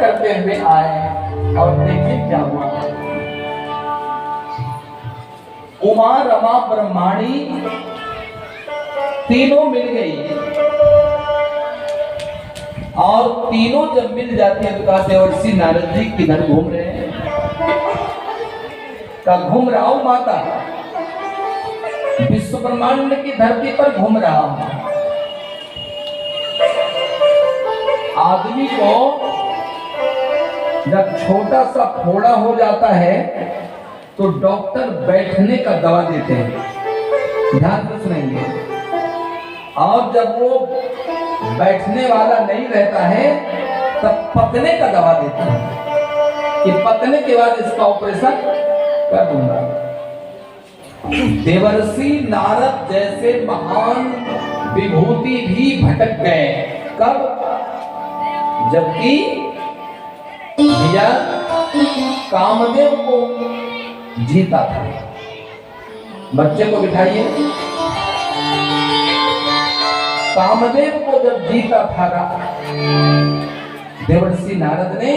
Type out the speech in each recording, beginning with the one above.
करते हुए आए और देखिए क्या हुआ। उमा रमा ब्रह्माणी तीनों मिल गई और तीनों जब मिल जाती है तो कहा देवर्षि नारद जी किधर घूम रहे हैं? का घूम रहा हूं माता, विश्व ब्रह्मांड की धरती पर घूम रहा हूं। आदमी को जब छोटा सा फोड़ा हो जाता है तो डॉक्टर बैठने का दवा देते हैं, ध्यान से सुनेंगे। और जब वो बैठने वाला नहीं रहता है तब पकने का दवा देते हैं कि पकने के बाद इसका ऑपरेशन कर दूंगा। देवर्षि नारद जैसे महान विभूति भी भटक गए। कब? जबकि भैया कामदेव को जीता था। बच्चे को बिठाइए। कामदेव को जब जीता था देवर्षि नारद ने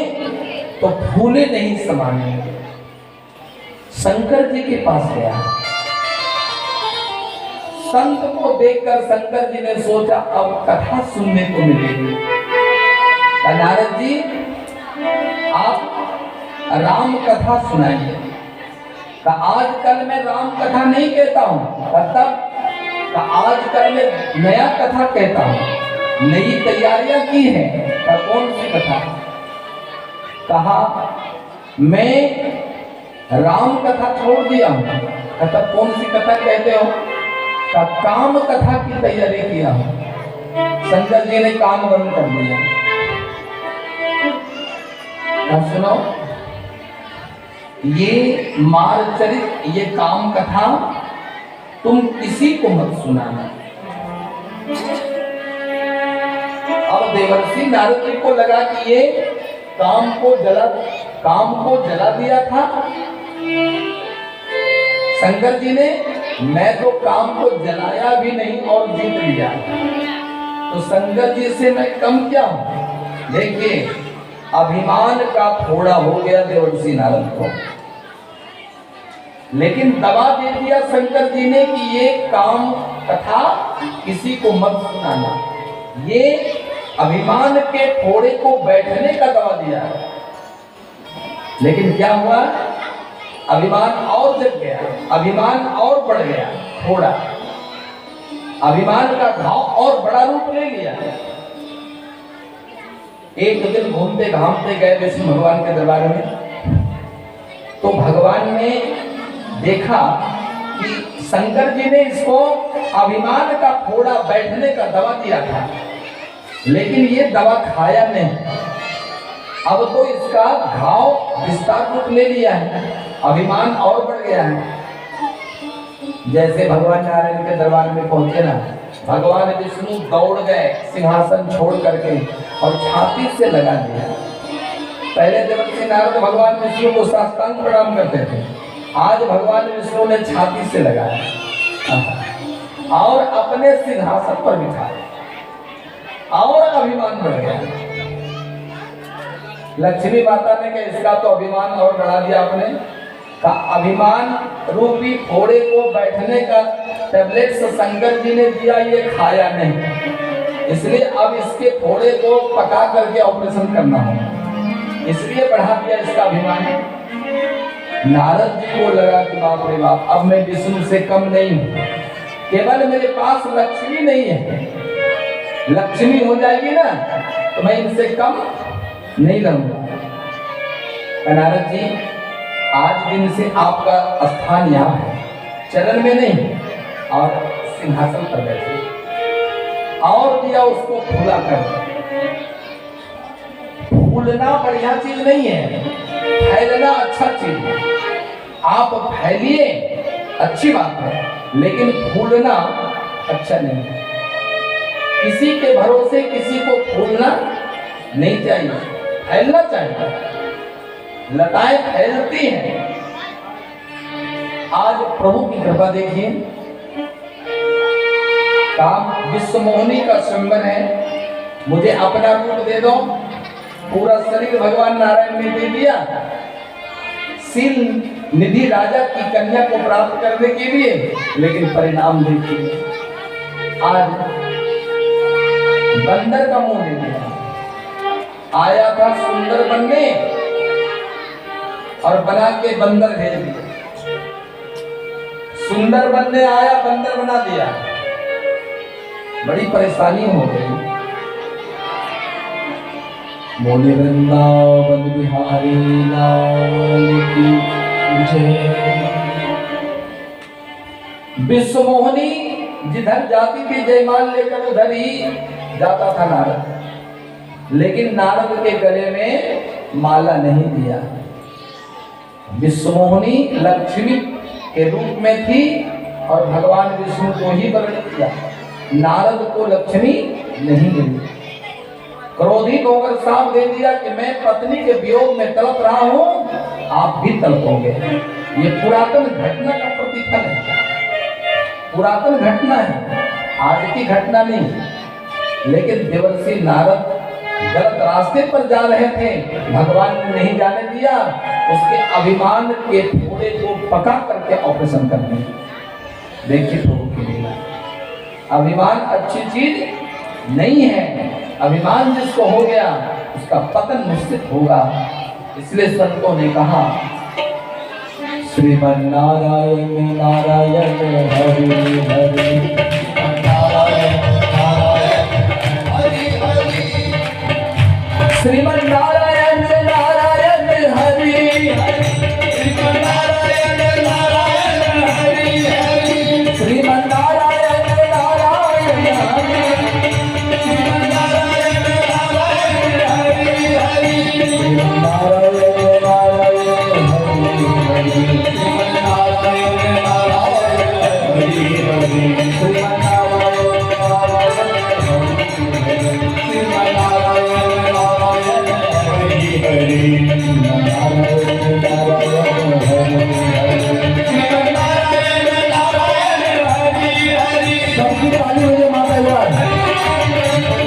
तो फूले नहीं समाने, शंकर जी के पास गया। संत को देखकर शंकर जी ने सोचा अब कथा सुनने को मिलेगी। नारद जी आप राम कथा सुनाइए। आजकल मैं राम कथा नहीं कहता हूँ, तब आजकल मैं नया कथा कहता हूँ, नई तैयारियां की है। कौन सी कथा? कहा मैं राम कथा छोड़ दिया हूँ। तब कौन सी कथा कहते हो? काम कथा की तैयारी किया हूँ। शंकर जी ने काम बंद कर दिया। सुनो, ये मारचरित, ये काम कथा तुम किसी को मत सुनाना। अब देवर्षि नारद जी को लगा कि ये काम को जला दिया था शंकर जी ने। मैं तो काम को जलाया भी नहीं और जीत लिया, तो शंकर जी से मैं कम क्या हूं? देखिए अभिमान का फोड़ा हो गया देवर्षि नारद को, लेकिन दबा दे दिया शंकर जी ने कि ये काम कथा किसी को मत सुनाना। ये अभिमान के फोड़े को बैठने का दबा दिया। लेकिन क्या हुआ? अभिमान और जग गया, अभिमान और बढ़ गया, फोड़ा अभिमान का घाव और बड़ा रूप ले लिया। एक दिन घूमते घामते गए विष्णु भगवान के दरबार में, तो भगवान ने देखा कि शंकर जी ने इसको अभिमान का फोड़ा बैठने का दवा दिया था, लेकिन ये दवा खाया नहीं। अब तो इसका घाव विस्तार रूप ले लिया है, अभिमान और बढ़ गया है। जैसे भगवान नारायण के दरबार में पहुंचे ना, भगवान विष्णु दौड़ गए सिंहासन छोड़ करके और छाती से लगा दिया। पहले देवर्षि नारद भगवान विष्णु को साष्टांग प्रणाम करते थे, आज भगवान विष्णु ने छाती से लगाया और अपने सिंहासन पर बिठाया और अभिमान बढ़ गया। लक्ष्मी माता ने कहा इसका तो अभिमान और बढ़ा दिया आपने। का अभिमान रूपी फोड़े को बैठने का टैबलेट शंकर जी ने दिया, ये खाया नहीं, इसलिए अब इसके फोड़े को पका करके ऑपरेशन करना होगा, इसलिए बढ़ा दिया इसका अभिमान। नारद जी को लगा कि बाप रे बाप, अब मैं विष्णु से कम नहीं हूं, केवल मेरे पास लक्ष्मी नहीं है, लक्ष्मी हो जाएगी ना तो मैं इनसे कम नहीं रहूंगा। नारद जी आज दिन से आपका स्थान यहाँ है, चरण में नहीं और सिंहासन पर बैठे। और दिया उसको फूला कर। फूलना बढ़िया चीज नहीं है, फैलना अच्छा चीज है। आप फैलिए अच्छी बात है, लेकिन फूलना अच्छा नहीं है। किसी के भरोसे किसी को फूलना नहीं चाहिए, फैलना चाहिए। लताएं फैलती हैं। आज प्रभु की कृपा देखिए, काम विश्व मोहिनी का स्वयंवर है, मुझे अपना रूप दे दो, पूरा शरीर भगवान नारायण ने दे दिया शील निधि राजा की कन्या को प्राप्त करने के लिए, लेकिन परिणाम देखिए आज बंदर का मुंह दे दिया। आया था सुंदर बनने और बना के बंदर भेज दिया। सुंदर बनने आया, बंदर बना दिया, बड़ी परेशानी हो गई। बोले वृंदावन बिहारी लाल की जय। विश्व मोहनी जिधर जाती थी जयमाल लेकर उधर ही जाता था नारद, लेकिन नारद के गले में माला नहीं दिया। विश्व मोहनी लक्ष्मी के रूप में थी और भगवान विष्णु को ही वर्णित किया, नारद को लक्ष्मी नहीं मिली। क्रोधित होकर साफ दे दिया कि मैं पत्नी के वियोग में तड़प रहा हूं, आप भी तड़पोगे। ये पुरातन घटना का प्रतिफल है, पुरातन घटना है, आज की घटना नहीं। लेकिन देवर्षि नारद गलत रास्ते पर जा रहे थे, भगवान ने नहीं जाने दिया, उसके अभिमान के थोड़े को पका करके ऑपरेशन कर दिया। देखिए प्रभु की लीला, अभिमान अच्छी चीज नहीं है। अभिमान जिसको हो गया उसका पतन निश्चित होगा। इसलिए संतों ने कहा श्रीमन नारायण नारायण हरि हरि, नारायण नारायण हरि हरि, श्रीमन नारायण नारायण हरि हरि, श्रीमन नारायण नारायण हरि हरि, श्रीमन नारायण नारायण हरि, श्रीमन नारायण नारायण हरि हरि, श्रीमन नारायण नारायण हरि हरि, श्रीमन नारायण नारायण हरि हरि, श्रीमन नारायण नारायण हरि हरि, श्रीमन नारायण नारायण हरि हरि, श्रीमन नारायण नारायण हरि हरि, श्रीमन नारायण नारायण हरि हरि। सबकी ताली हो जाए माता यार।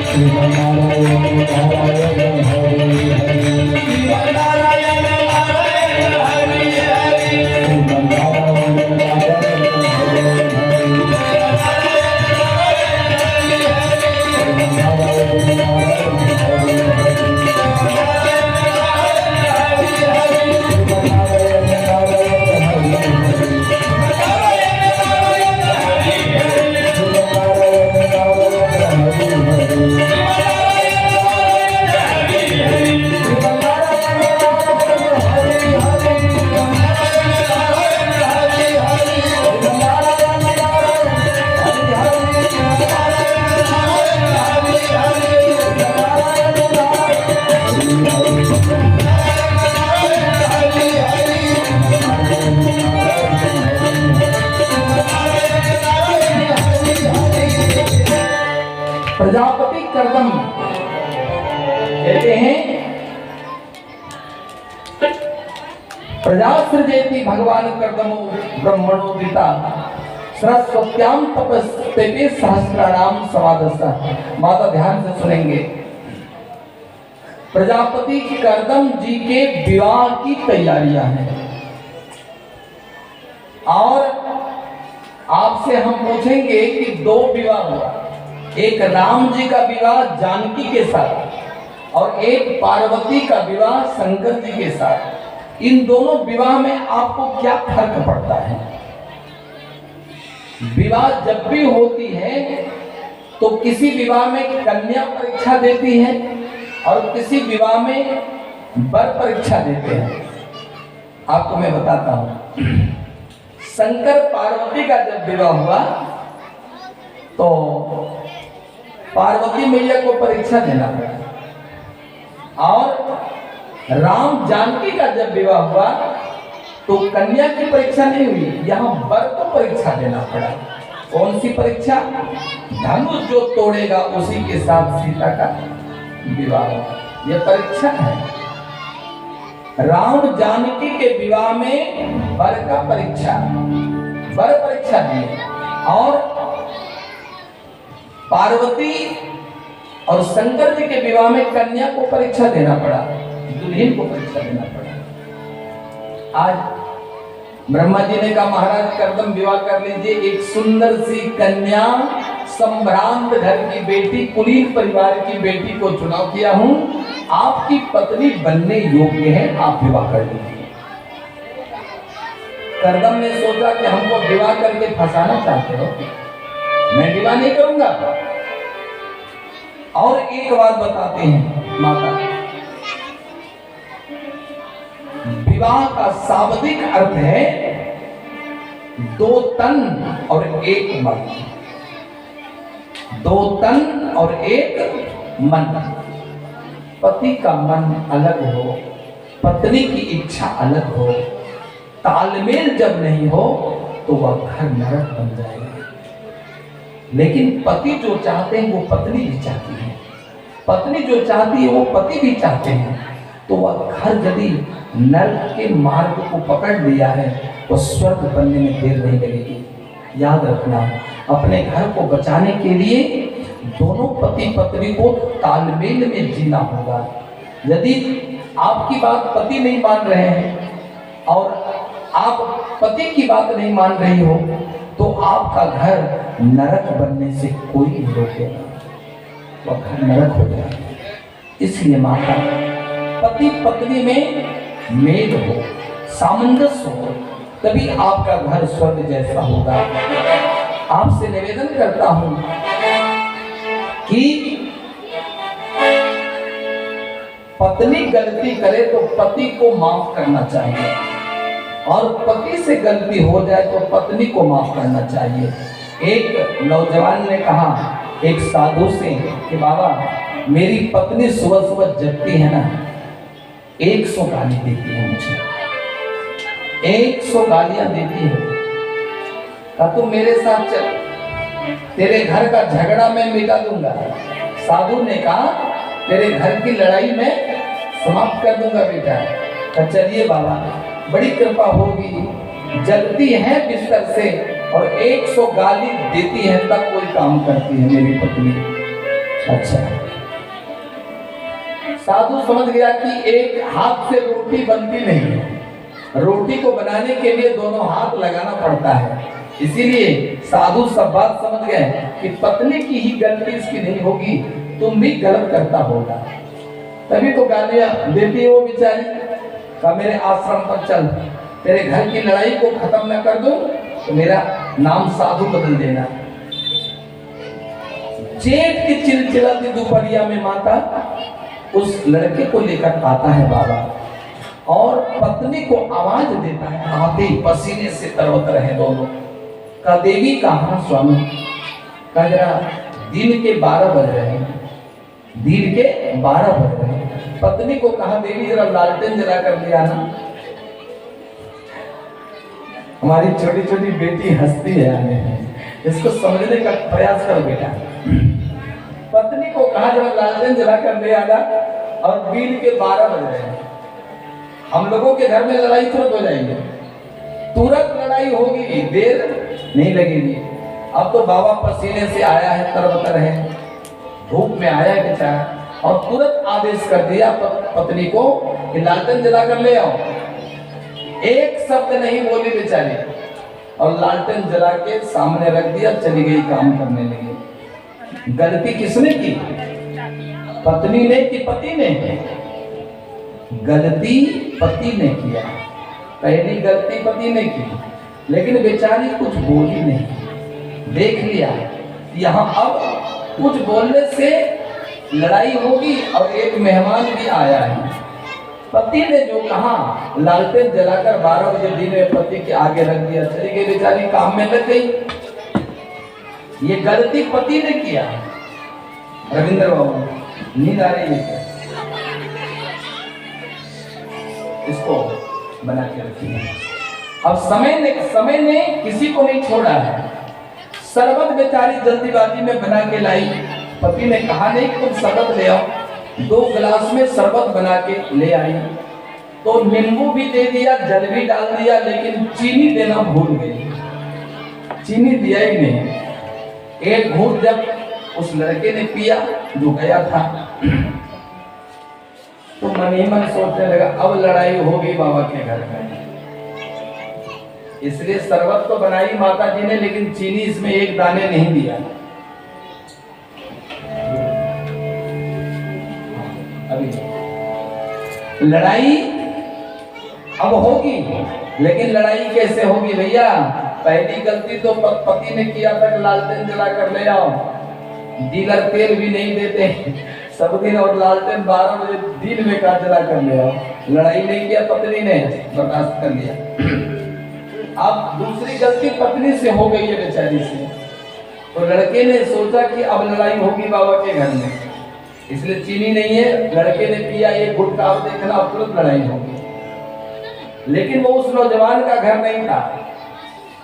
श्रीमन नारायण नारायण हरि हरि, श्रीमन नारायण नारायण हरि हरि, श्रीमन नारायण नारायण हरि हरि, श्रीमन नारायण नारायण हरि हरि, प्रजापति कर्दम कहते हैं प्रजा सृजेति भगवान कर्दमो ब्रह्मणो दिता सरस्वत्याम तपस्ते सहस्राणाम समादस्ता। माता ध्यान से सुनेंगे। प्रजापति कर्दम जी के विवाह की तैयारियां हैं और आपसे हम पूछेंगे कि दो विवाह हुआ, एक राम जी का विवाह जानकी के साथ और एक पार्वती का विवाह शंकर जी के साथ। इन दोनों विवाह में आपको क्या फर्क पड़ता है? विवाह जब भी होती है तो किसी विवाह में कन्या परीक्षा देती है और किसी विवाह में वर परीक्षा देते हैं। आपको मैं बताता हूं, शंकर पार्वती का जब विवाह हुआ तो पार्वती मैया को परीक्षा देना पड़ा और राम जानकी का जब विवाह हुआ तो कन्या की परीक्षा नहीं हुई, यहाँ वर को परीक्षा देना पड़ा। कौन सी परीक्षा? धनुष जो तोड़ेगा उसी के साथ सीता का विवाह होगा। यह परीक्षा है। राम जानकी के विवाह में वर का परीक्षा, वर परीक्षा दी और पार्वती और शंकर जी के विवाह में कन्या को परीक्षा देना पड़ा, दुल्हन को परीक्षा देना पड़ा। आज ब्रह्मा जी ने कहा महाराज करदम विवाह कर लीजिए, एक सुंदर सी कन्या, संभ्रांत घर की बेटी, कुलीन परिवार की बेटी को चुनाव किया हूं, आपकी पत्नी बनने योग्य है, आप विवाह कर लीजिए। करदम ने सोचा कि हमको विवाह करके फंसाना चाहते हो, मैं विवाह नहीं करूंगा। और एक बात बताते हैं माता, विवाह का शाब्दिक अर्थ है दो तन और एक मन, दो तन और एक मन। पति का मन अलग हो, पत्नी की इच्छा अलग हो, तालमेल जब नहीं हो तो वह घर नरक बन जाएगा। लेकिन पति जो चाहते हैं वो पत्नी भी चाहती है, पत्नी जो चाहती है वो पति भी चाहते हैं, तो वह घर यदि नरक के मार्ग को पकड़ लिया है तो स्वर्ग बनने में देर नहीं लगेगी। याद रखना, अपने घर को बचाने के लिए दोनों पति पत्नी को तालमेल में जीना होगा। यदि आपकी बात पति नहीं मान रहे हैं और आप पति की बात नहीं मान रही हो तो आपका घर नरक बनने से कोई नहीं रोकेगा, वह घर नरक हो जाएगा। इसलिए माता, पति पत्नी में मेल हो, सामंजस्य हो, तभी आपका घर स्वर्ग जैसा होगा। आपसे निवेदन करता हूं कि पत्नी गलती करे तो पति को माफ करना चाहिए, और पति से गलती हो जाए तो पत्नी को माफ करना चाहिए। एक नौजवान ने कहा एक साधु से कि बाबा, मेरी पत्नी सुबह सुबह जगती है ना, 100 गाली देती है मुझे, 100 गालियां देती है। कहा तुम मेरे साथ चल, तेरे घर का झगड़ा मैं मिटा दूंगा। साधु ने कहा तेरे घर की लड़ाई में समाप्त कर दूंगा बेटा। कहा चलिए बाबा, बड़ी कृपा होगी। जगती है बिस्तर से और 100 गाली देती है तब कोई काम करती है मेरी पत्नी। अच्छा, साधु समझ गया कि एक हाथ से रोटी बनती नहीं है, रोटी को बनाने के लिए दोनों हाथ लगाना पड़ता है। इसीलिए साधु सब बात समझ गए कि पत्नी की ही गलती इसकी नहीं होगी, तुम भी गलत करता होगा, तभी तो गालियां देती है वो बेचारी। का मेरे आश्रम पर चल, तेरे घर की लड़ाई को खत्म न कर दूं तो मेरा नाम साधु बदल देना। जेठ की चिलचिलाती दोपहरिया में माता उस लड़के को लेकर आता है बाबा, और पत्नी को आवाज देता है, आते पसीने से तरबतर रहे दोनों। का देवी कहाँ स्वामी? का जरा दिन के 12 बज रहे हैं, दिन के 12 बज रहे हैं। पत्नी को कहा देवी जरा लालटेन जला कर ले आना। हमारी छोटी छोटी बेटी हंसती है, इसको समझने का प्रयास करो बेटा। पत्नी को कहा जरा लालटेन जला कर ले आना, और दिन के 12 बज रहे हैं। हम लोगों के घर में लड़ाई तुरंत हो जाएगी, तुरंत लड़ाई होगी, देर नहीं लगेगी। अब तो बाबा पसीने से आया है, तरबतर है, धूप में आया है बेचारा, और तुरंत आदेश कर दिया पत्नी को कि लालटेन जला कर ले आओ। एक शब्द नहीं बोली बेचारी, और लालटेन जला के सामने रख दिया, चली गई काम करने लगी। गलती किसने की? पत्नी ने कि पति ने? गलती पति ने किया, पहली गलती पति ने की, लेकिन बेचारी कुछ बोली नहीं। देख लिया यहाँ अब कुछ बोलने से लड़ाई होगी, और एक मेहमान भी आया है। पति ने जो कहा लालटेन जलाकर 12 बजे दिन में पति के आगे रख दिया, चली गई बेचारी, काम में लग गई। ये गलती पति ने किया। रविंद्र बाबू नींद आ रही है, इसको बना के रखिए। अब समय ने किसी को नहीं छोड़ा है। शरबत बेचारी जल्दीबाजी में बना के लाई। पति ने कहा नहीं कि तुम शरबत ले आओ, 2 गिलास में शरबत बना के ले आई। तो नींबू भी दे दिया, जल भी डाल दिया, लेकिन चीनी देना भूल गई। चीनी दिया ही नहीं। एक घूंट जब उस लड़के ने पिया जो गया था। तो मन ही मन सोचने लगा अब लड़ाई होगी बाबा के घर में। इसलिए शरबत तो बनाई माता जी ने, लेकिन चीनी इसमें एक दाने नहीं दिया। अभी लड़ाई अब होगी, लेकिन लड़ाई कैसे होगी भैया? पहली गलती तो पति ने किया था कि लालटेन जला कर ले आओ। डीलर तेल भी नहीं देते सब दिन, और लालटेन 12 बजे दिन में का जला कर ले आओ। लड़ाई नहीं किया पत्नी ने, बर्दाश्त कर लिया। अब दूसरी गलती पत्नी से हो गई है बेचारी से। तो लड़के ने सोचा कि अब लड़ाई होगी बाबा के घर में, इसलिए चीनी नहीं है। लड़के ने पिया एक गुटखा, अब देखना अब तुरंत लड़ाई होगी। लेकिन वो उस नौजवान का घर नहीं था।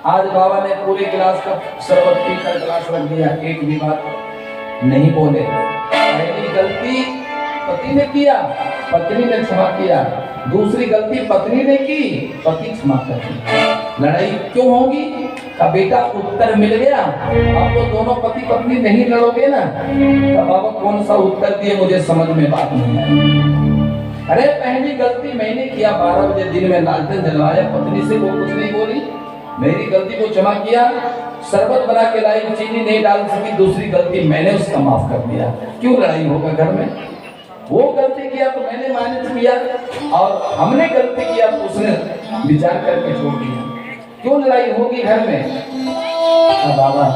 आज बाबा ने पूरे गिलास का शरबत पीकर गिलास रख दिया, एक भी बात नहीं बोले। पहली गलती पति ने किया, पत्नी ने क्षमा किया। दूसरी गलती पत्नी ने की, पति क्षमा कर दिया। लड़ाई क्यों होगी? का बेटा उत्तर मिल गया। अब तो दोनों पति पत्नी नहीं लड़ोगे ना, तो बाबा कौन सा उत्तर दिए मुझे समझ में बात नहीं आई। अरे पहली गलती मैंने किया, 12 बजे दिन में लालटेन जलवाया, पत्नी से वो कुछ नहीं बोली, मेरी गलती को क्षमा किया। शरबत बना के लाई, चीनी नहीं डाल सकी, दूसरी गलती मैंने उसका माफ कर दिया। क्यों लड़ाई होगा घर में? वो गलती किया तो मैंने मैनेज किया, और हमने गलती किया तो उसने विचार करके छोड़ दिया। क्यों लड़ाई होगी घर में? बाबा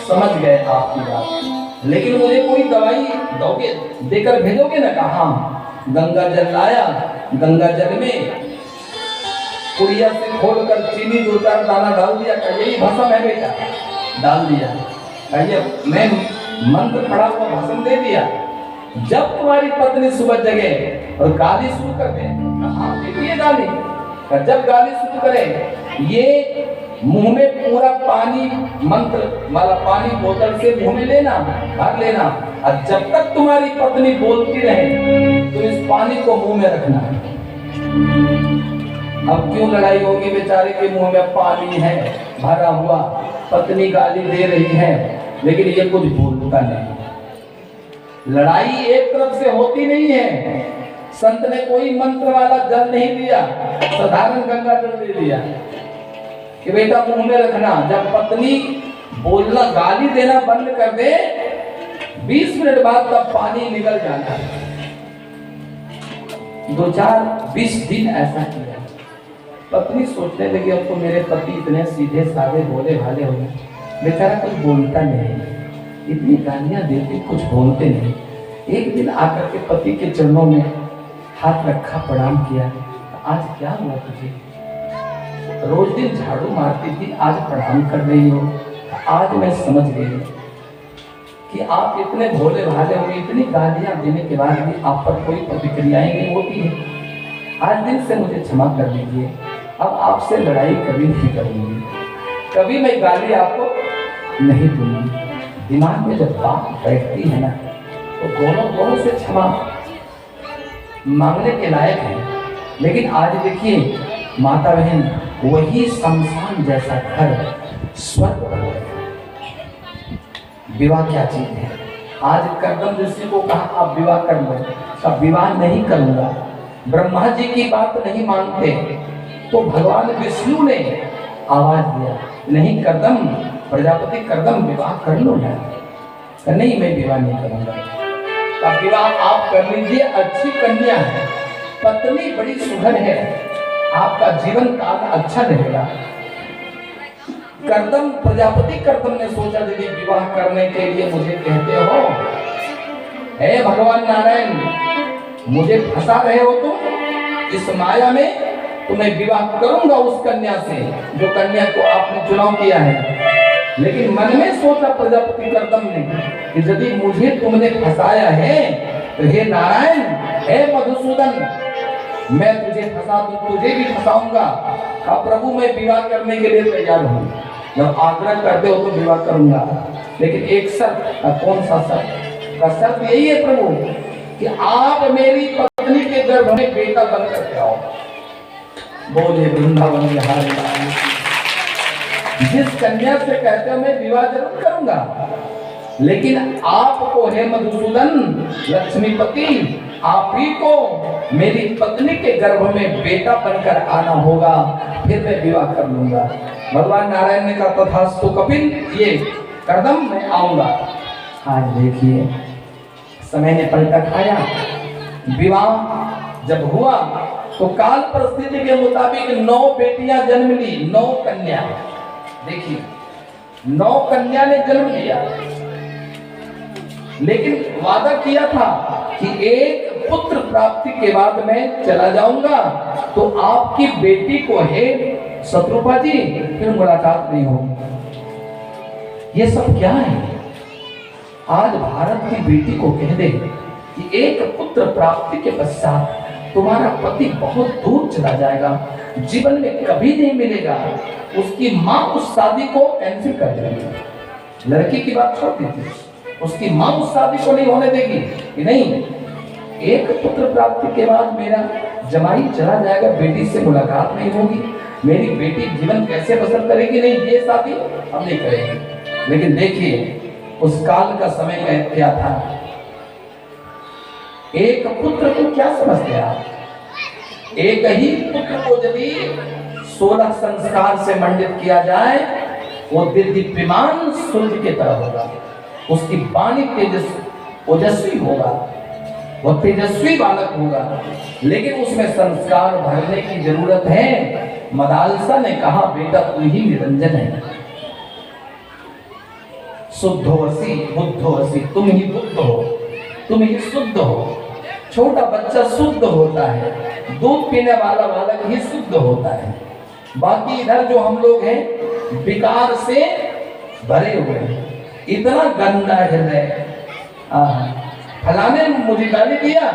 समझ गए आपकी बात, लेकिन मुझे कोई दवाई दोगे, देकर भेजोगे ना? कहा गंगा जल लाया, गंगा जल में कुड़िया से खोलकर चीनी 2-4 दाना डाल दिया। यही भस्म है बेटा, डाल दिया। कहिए मैं मंत्र पढ़ा हुआ भस्म दे दिया। जब तुम्हारी पत्नी सुबह जगे और गाली शुरू कर दे, हाँ देती है गाली, जब गाली शुरू करे, ये मुंह में पूरा पानी, मंत्र वाला पानी बोतल से मुंह में लेना, भर लेना, और जब तक तुम्हारी पत्नी बोलती रहे तो इस पानी को मुंह में रखना है। अब क्यों लड़ाई होगी? बेचारे के मुंह में पानी है भरा हुआ, पत्नी गाली दे रही है, लेकिन ये कुछ बोलता नहीं। लड़ाई एक तरफ से होती नहीं है। संत ने कोई मंत्र वाला जल नहीं दिया, साधारण गंगा जल दे दिया कि बेटा मुंह में रखना। जब पत्नी बोलना, गाली देना बंद कर दे, 20 मिनट बाद तब पानी निकल जाता है। 20 दिन ऐसा किया। पत्नी सोचने लगी अब तो मेरे पति इतने सीधे साधे भोले भाले हो गए, बेचारा कुछ बोलता नहीं, इतनी गालियां देते कुछ बोलते नहीं। एक दिन आकर के पति के चरणों में हाथ रखा, प्रणाम किया। आज क्या हुआ तुझे? रोज दिन झाड़ू मारती थी, आज प्रणाम कर रही हो। आज मैं समझ गई कि आप इतने भोले भाले हो, इतनी गालियां देने के बाद भी आप पर कोई प्रतिक्रियाएं नहीं होती है। आज दिन से मुझे क्षमा कर दीजिए, अब आपसे लड़ाई कभी नहीं करूंगी, कभी मैं गाली आपको नहीं दूंगी। दिमाग में जब बात बैठती है ना, तो दोनों से क्षमा मांगने के लायक है। लेकिन आज देखिए माता बहन, वही शमशान जैसा घर स्वर्ग बन गया। विवाह क्या चीज है? आज कर्दम ऋषि को कहा आप विवाह कर लो, अब विवाह नहीं करूंगा। ब्रह्मा जी की बात नहीं मानते, तो भगवान विष्णु ने आवाज दिया, नहीं कर्दम, प्रजापति कर्दम विवाह कर लो ना। नहीं मैं विवाह नहीं करूंगा। अब विवाह आप कर लीजिए, अच्छी कन्या है, पत्नी बड़ी सुघर है, आपका जीवन काल अच्छा रहेगा। कर्दम, प्रजापति कर्दम ने सोचा यदि विवाह करने के लिए मुझे कहते हो, हे भगवान नारायण, मुझे फंसा रहे हो तुम इस माया में, तो मैं विवाह करूंगा उस कन्या से जो कन्या को आपने चुनाव किया है। लेकिन मन में सोचा प्रजापति कर्दम ने कि यदि मुझे तुमने फंसाया है तो हे नारायण, हे मधुसूदन, मैं तुझे फंसा दूं, तुझे भी फंसाऊंगा। अब प्रभु मैं विवाह करने के लिए तैयार हूँ, जब आग्रह करते हो तो विवाह करूंगा, लेकिन एक शर्त। कौन सा शर्त? का शर्त यही है प्रभु कि आप मेरी पत्नी के गर्भ में बेटा बन करके आओ। बोले वृंदावन बिहारी लाल। जिस कन्या से कहते हो मैं विवाह जरूर करूंगा, लेकिन आपको हे मधुसूदन लक्ष्मीपति, आप ही को मेरी पत्नी के गर्भ में बेटा बनकर आना होगा, फिर मैं विवाह कर लूंगा। भगवान नारायण ने कहा तथास्तु कपिल, ये करदम मैं आऊंगा। आज देखिए समय ने पलटा खाया। विवाह जब हुआ तो काल परिस्थिति के मुताबिक 9 बेटियां जन्म ली, 9 कन्या। देखिए 9 कन्या ने जन्म लिया, लेकिन वादा किया था कि एक पुत्र प्राप्ति के बाद मैं चला जाऊंगा, तो आपकी बेटी को हे शत्रुपा जी फिर मुलाकात नहीं होगी। ये सब क्या है? आज भारत की बेटी को कह दे कि एक पुत्र प्राप्ति के पश्चात तुम्हारा पति बहुत दूर चला जाएगा, जीवन में कभी नहीं मिलेगा, उसकी माँ उस शादी को कैंसिल कर देगी। लड़की की बात छोड़ दीजिए, उसकी माँ उस शादी को नहीं होने देगी कि नहीं, एक पुत्र प्राप्ति के बाद मेरा जमाई चला जाएगा, बेटी से मुलाकात नहीं होगी, मेरी बेटी जीवन कैसे बसर करेगी, नहीं ये शादी हम नहीं करेंगे। लेकिन देखिए उस काल का समय क्या था। एक पुत्र को क्या समझते आप? एक ही पुत्र को यदि 16 संस्कार से मंडित किया जाए, वो दीप्यमान सूर्य की तरह होगा, उसकी वाणी ओजस्वी होगा, वह तेजस्वी बालक होगा, लेकिन उसमें संस्कार भरने की जरूरत है। मदालसा ने कहा बेटा तू ही निरंजन है, शुद्धोसी बुद्धोसी, तुम ही बुद्ध हो, तुम ही शुद्ध हो। छोटा बच्चा शुद्ध होता है, दूध पीने वाला बालक ही शुद्ध होता है। बाकी इधर जो हम लोग हैं विकार से भरे हुए हैं, इतना गंदा हृदय। फलाने मुझे गाली दिया,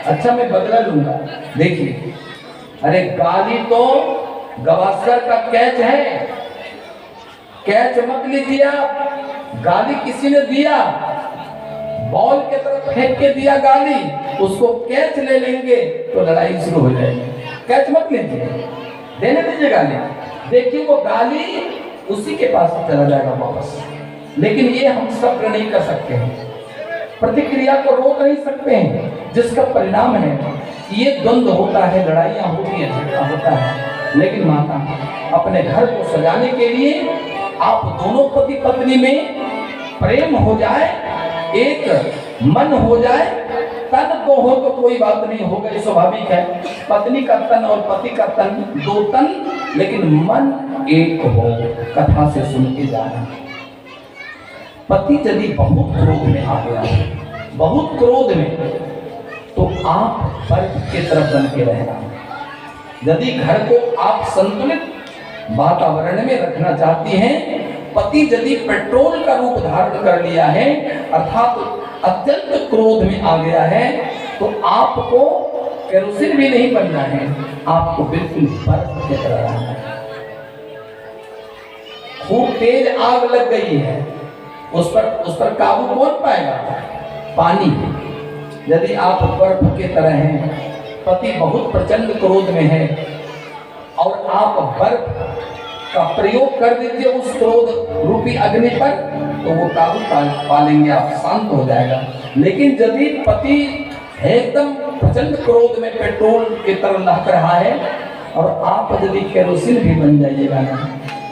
अच्छा मैं बदला लूंगा। देखिए अरे गाली तो गवास्कर का कैच है, कैच मत लीजिए आप। गाली किसी ने दिया, बॉल के तरफ फेंक के दिया गाली, उसको कैच ले लेंगे तो लड़ाई शुरू हो जाएगी। कैच मत लीजिए, देने दीजिए गाली, देखिए वो गाली उसी के पास चला जाएगा वापस। लेकिन ये हम सब्र नहीं कर सकते हैं, प्रतिक्रिया को रोक नहीं सकते हैं, जिसका परिणाम है ये द्वंद्व होता है, लड़ाइयाँ होती है, झगड़ा होता है। लेकिन माता अपने घर को सजाने के लिए आप दोनों पति पत्नी में प्रेम हो जाए, एक मन हो जाए, तन तो हो तो कोई बात नहीं, हो गई स्वाभाविक है। पत्नी का तन और पति का तन 2 तन, लेकिन मन एक हो। कथा से सुन के जाना, पति यदि बहुत क्रोध में आ गया, बहुत क्रोध में, तो आप बर्फ की तरफ बन के रहना। यदि घर को आप संतुलित वातावरण में रखना चाहती हैं, पति यदि पेट्रोल का रूप धारण कर लिया है, अर्थात अत्यंत क्रोध में आ गया है, तो आपको केरोसिन भी नहीं बनना है, आपको बिल्कुल बर्फ की तरह रहना है। खूब तेज आग लग गई है, उस पर काबू कौन पाएगा? पानी। यदि आप बर्फ की तरह हैं, पति बहुत प्रचंड क्रोध में है और आप बर्फ का प्रयोग कर दीजिए उस क्रोध रूपी अग्नि पर, तो वो काबू पा लेंगे, आप शांत हो जाएगा। लेकिन यदि पति एकदम प्रचंड क्रोध में पेट्रोल की तरह लहक रहा है और आप यदि केरोसिन भी बन जाइएगा ना,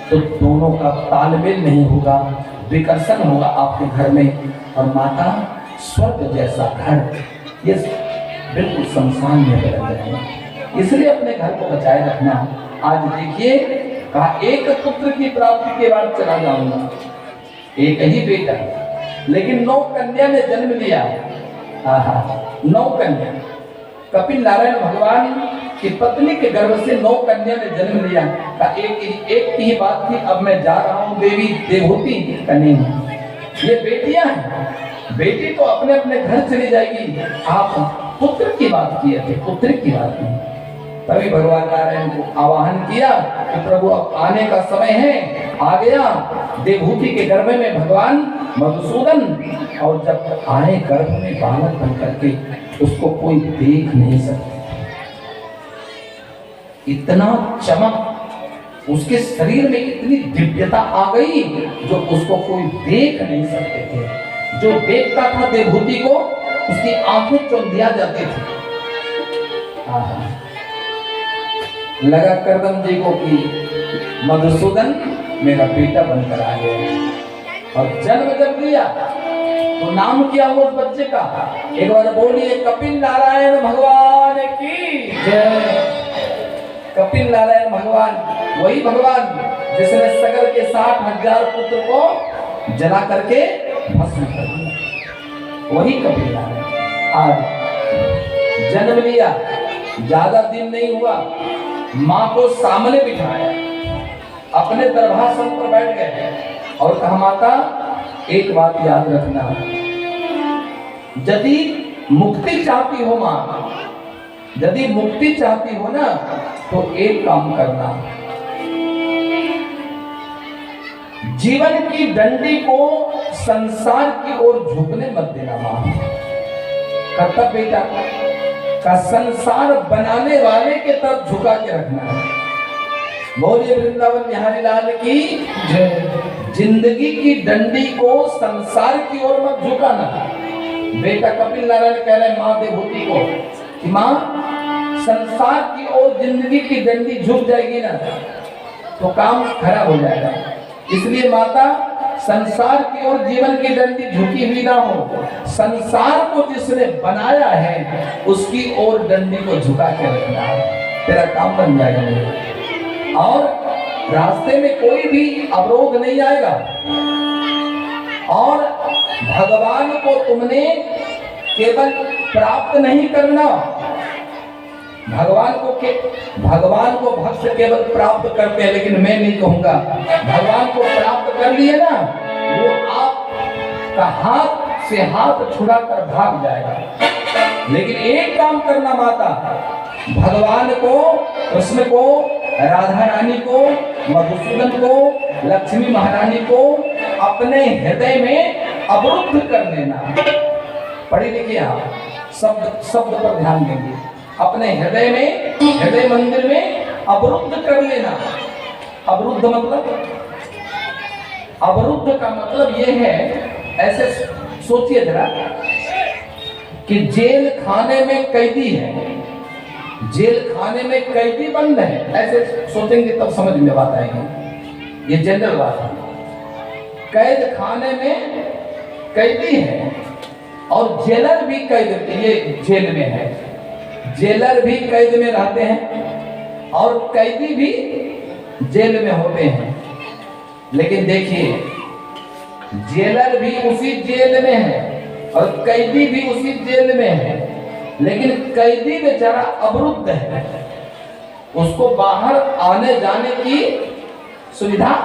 तो दोनों का तालमेल नहीं होगा, विकर्षण होगा आपके घर में। और माता स्वर्ग जैसा घर ये बिल्कुल शमशान में बदल जाएगा। इसलिए अपने घर को बचाए रखना। आज देखिए कहा एक पुत्र की प्राप्ति के बाद चला जाऊंगा, एक ही बेटा, लेकिन 9 कन्या ने जन्म लिया। 9 कन्या, कपिल नारायण भगवान की पत्नी के गर्भ से 9 कन्या ने जन्म लिया। का एक ही बात थी, अब मैं जा रहा हूँ देवी देवहूति का नहीं, ये बेटियां हैं, बेटी तो अपने अपने घर चली जाएगी। आप पुत्र की बात किए थे, पुत्र की बात नहीं। तभी भगवान नारायण को आवाहन किया कि प्रभु अब आने का समय है, आ गया देवहूति के गर्भ में भगवान मधुसूदन। और जब आए गर्भ में बालक बन करके, उसको कोई देख नहीं सकता, इतना चमक उसके शरीर में, इतनी दिव्यता आ गई जो उसको कोई देख नहीं सकते थे। जो देखता था देवभूति को उसकी आंखें चौंधिया जाती थी। लगा करदम जी को कि मधुसूदन मेरा बेटा बनकर आ गया। और जन्म जब लिया तो नाम किया वो बच्चे का, एक बार बोलिए कपिल नारायण भगवान की जय। कपिल नारायण भगवान वही भगवान जिसने सगर के 60,000 पुत्र को जला करके भस्म कर दिया, वही कपिल नारायण आज जन्म लिया। ज्यादा दिन नहीं हुआ, मां को सामने बिठाया, अपने दरभासन पर बैठ गए और कहा माता एक बात याद रखना, यदि मुक्ति चाहती हो मां, यदि मुक्ति चाहती हो ना तो एक काम करना, जीवन की डंडी को संसार की ओर झुकने मत देना मां। कर्तव्य बेटा का संसार बनाने वाले के तरफ झुका के रखना है। बोलिए वृंदावन बिहारी लाल की जय। जिंदगी की डंडी को संसार की ओर मत झुकाना। बेटा कपिल नारायण कह रहे मां देवभूति को कि मां संसार की ओर जिंदगी की डंडी झुक जाएगी ना तो काम खराब हो जाएगा। इसलिए माता संसार की ओर जीवन की डंडी झुकी हुई ना हो, संसार को जिसने बनाया है उसकी ओर डंडी को झुका के रखना है, तेरा काम बन जाएगा। और रास्ते में कोई भी अवरोध नहीं आएगा। और भगवान को तुमने केवल प्राप्त नहीं करना, भगवान को भक्त केवल प्राप्त करते हैं, लेकिन मैं नहीं कहूंगा भगवान को प्राप्त कर लिए ना वो आपका हाथ से हाथ छुड़ा कर भाग जाएगा। लेकिन एक काम करना माता, भगवान को, कृष्ण को, राधा रानी को, मधुसूदन को, लक्ष्मी महारानी को अपने हृदय में अवरुद्ध कर लेना। पढ़ी लिखिए आप, शब्द पर ध्यान देंगे। अपने हृदय में, हृदय मंदिर में अवरुद्ध कर लेना। अवरुद्ध मतलब, अवरुद्ध का मतलब यह है, ऐसे सोचिए जरा कि जेल खाने में कैदी है, जेल खाने में कैदी बंद है, ऐसे सोचेंगे तब समझ में बात आएगी। ये जनरल बात है। कैद खाने में कैदी है और जेलर भी कैद, ये जेल में है, जेलर भी कैद में रहते हैं और कैदी भी जेल में होते हैं। लेकिन देखिए जेलर भी उसी जेल में है और कैदी भी उसी जेल में है, लेकिन कैदी बेचारा अवरुद्ध है, उसको बाहर आने जाने की सुविधा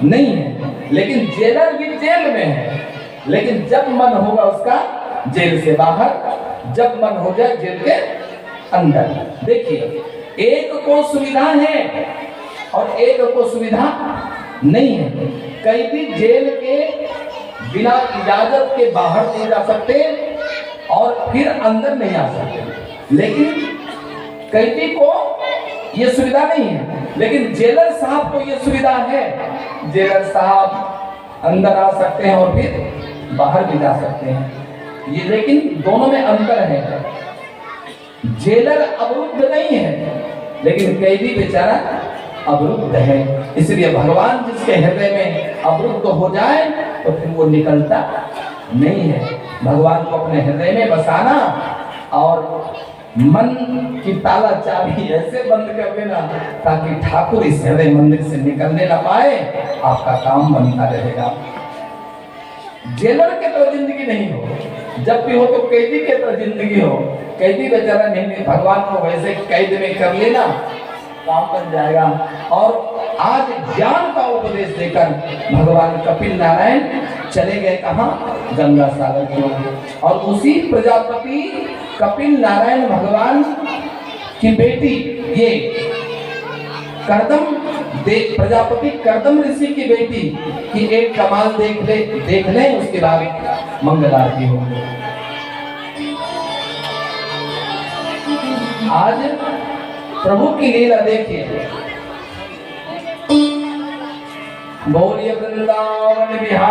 नहीं है। लेकिन जेलर भी जेल में है, लेकिन जब मन होगा उसका जेल से बाहर, जब मन हो जाए जेल के अंदर। देखिए एक को सुविधा है और एक को सुविधा नहीं है। कैदी जेल के बिना इजाजत के बाहर नहीं जा सकते और फिर अंदर नहीं आ सकते, लेकिन कैदी को ये सुविधा नहीं है। लेकिन जेलर साहब को ये सुविधा है, जेलर साहब अंदर आ सकते हैं और फिर बाहर भी जा सकते हैं। ये लेकिन दोनों में अंतर है। जेलर अवरुद्ध नहीं है, लेकिन कैदी बेचारा अवरुद्ध है। इसलिए भगवान जिसके हृदय में अवरुद्ध हो जाए तो फिर वो निकलता नहीं है। भगवान को अपने हृदय में बसाना और मन की ताला चाबी ऐसे बंद कर देना ताकि ठाकुर इस हृदय मंदिर से निकलने ना पाए, आपका काम बनता रहेगा। जेलर के तरह जिंदगी नहीं हो, जब भी हो तो कैदी के तरह जिंदगी हो। कैदी बेचारा नहीं, भगवान को वैसे कैद में कर लेना, काम बन जाएगा। और आज ज्ञान का उपदेश देकर भगवान कपिल नारायण चले गए कहाँ? गंगा सागर की ओर। और उसी प्रजापति कपिल नारायण भगवान की बेटी ये कर्दम प्रजापति कर्दम ऋषि की बेटी की एक कमाल देख ले, उसके बाद मंगल आरती होगी। आज प्रभु की लीला देखिए। बोलिए वृंदावन बिहार।